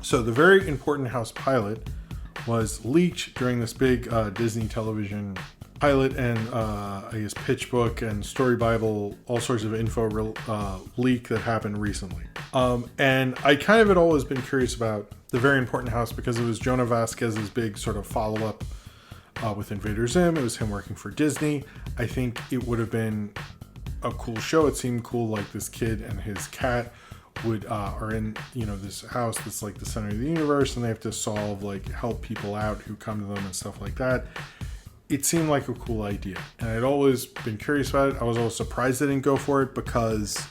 So the Very Important House pilot was leaked during this big Disney television pilot and I guess pitch book and story bible, all sorts of info leak that happened recently. And I kind of had always been curious about The Very Important House because it was Jhonen Vasquez's big sort of follow-up with Invader Zim. It was him working for Disney. I think it would have been a cool show. It seemed cool, like this kid and his cat are in, you know, this house that's like the center of the universe, and they have to help people out who come to them and stuff like that. It seemed like a cool idea, and I'd always been curious about it. I was always surprised they didn't go for it because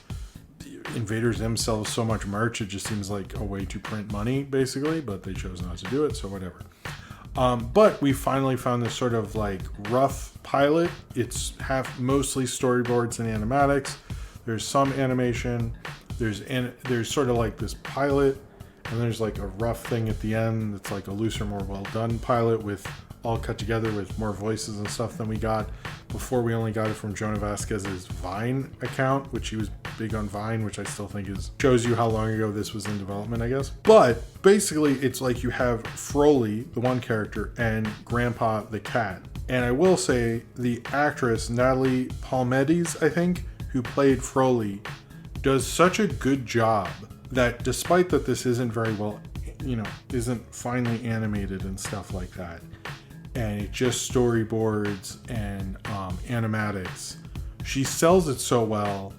Invader Zim sells so much merch. It just seems like a way to print money, basically, but they chose not to do it, so whatever. But we finally found this sort of like rough pilot. It's mostly storyboards and animatics. There's some animation. There's sort of like this pilot, and there's like a rough thing at the end that's like a looser, more well done pilot with all cut together with more voices and stuff than we got before. We only got it from Jhonen Vasquez's Vine account, which he was big on Vine, which I still think shows you how long ago this was in development, I guess. But basically it's like you have Froley, the one character, and Grandpa the cat. And I will say the actress Natalie Palmedi's, I think, who played Froley, does such a good job that despite that this isn't very well, you know, isn't finely animated and stuff like that, and it just storyboards and animatics, she sells it so well.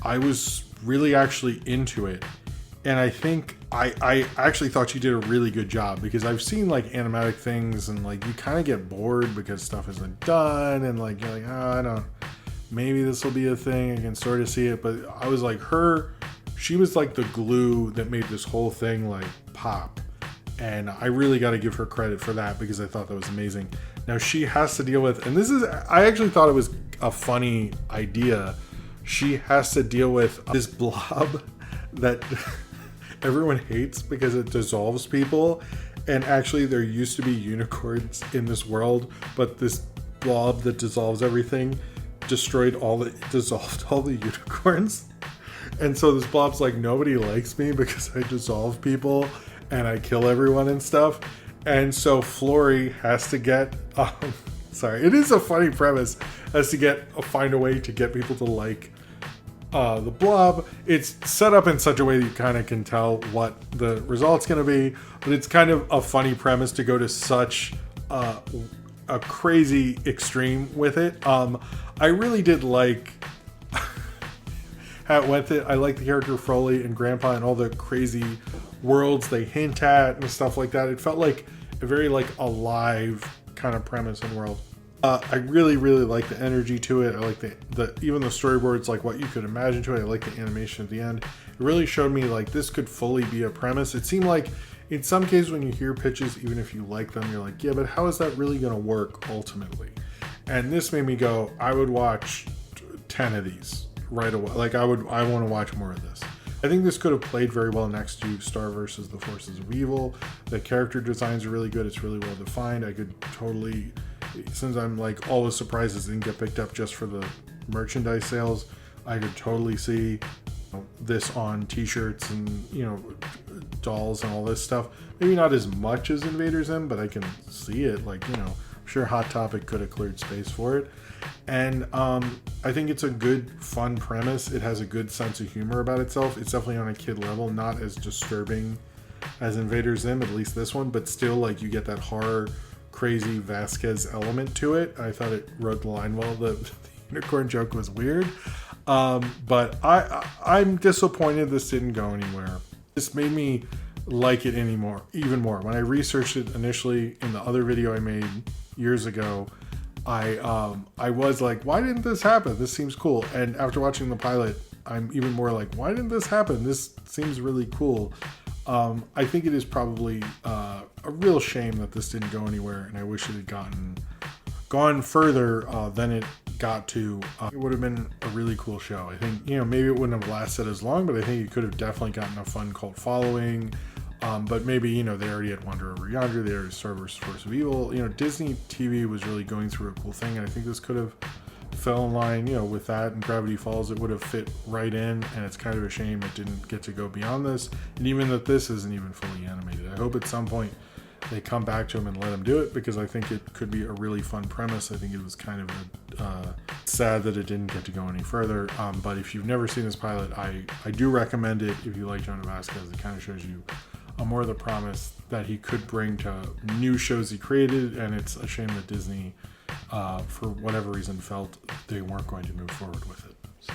I was really actually into it, and I think I actually thought she did a really good job, because I've seen like animatic things and like you kind of get bored because stuff isn't done, and like you're like, oh, I don't, maybe this will be a thing, I can sort of see it. But I was like, she was like the glue that made this whole thing like pop. And I really got to give her credit for that, because I thought that was amazing. Now she has to deal with, and I actually thought it was a funny idea. She has to deal with this blob that everyone hates because it dissolves people. And actually there used to be unicorns in this world, but this blob that dissolves everything dissolved all the unicorns. And so this blob's like, nobody likes me because I dissolve people and I kill everyone and stuff. And so Flory has to get sorry, it is a funny premise, has to find a way to get people to like the blob. It's set up in such a way that you kind of can tell what the result's going to be, but it's kind of a funny premise to go to such a crazy extreme with it. I really did like how it went. I like the character Froley and Grandpa and all the crazy worlds they hint at and stuff like that. It felt like a very like alive kind of premise and world. I really like the energy to it. I like the even the storyboards, like what you could imagine to it. I like the animation at the end. It really showed me like this could fully be a premise. It seemed like in some cases when you hear pitches, even if you like them, you're like, yeah, but how is that really going to work ultimately? And this made me go, I would watch 10 of these right away. Like I want to watch more of this. I think this could have played very well next to Star versus the Forces of Evil. The character designs are really good. It's really well defined. I could totally, since I'm like always surprised this didn't get picked up just for the merchandise sales, I could totally see this on t-shirts and, you know, dolls and all this stuff. Maybe not as much as Invader Zim, but I can see it. Like, you know, I'm sure Hot Topic could have cleared space for it. And I think it's a good, fun premise. It has a good sense of humor about itself. It's definitely on a kid level, not as disturbing as Invader Zim, at least this one, but still like you get that horror, crazy Vasquez element to it. I thought it rode the line well. The unicorn joke was weird. But I'm disappointed this didn't go anywhere. This made me like it even more. When I researched it initially in the other video I made years ago, I was like, why didn't this happen? This seems cool. And after watching the pilot, I'm even more like, why didn't this happen? This seems really cool. I think it is probably a real shame that this didn't go anywhere, and I wish it had gone further than it got to. It would have been a really cool show. I think, you know, maybe it wouldn't have lasted as long, but I think it could have definitely gotten a fun cult following. But maybe, you know, they already had Wonder Over Yonder, they already Star vs. Force of Evil. You know, Disney TV was really going through a cool thing, and I think this could have fell in line, you know, with that, and Gravity Falls, it would have fit right in, and it's kind of a shame it didn't get to go beyond this, and even that this isn't even fully animated. I hope at some point they come back to him and let him do it, because I think it could be a really fun premise. I think it was kind of sad that it didn't get to go any further. But if you've never seen this pilot, I do recommend it if you like Jhonen Vasquez. It kind of shows you more of the promise that he could bring to new shows he created, and it's a shame that Disney, for whatever reason, felt they weren't going to move forward with it. So.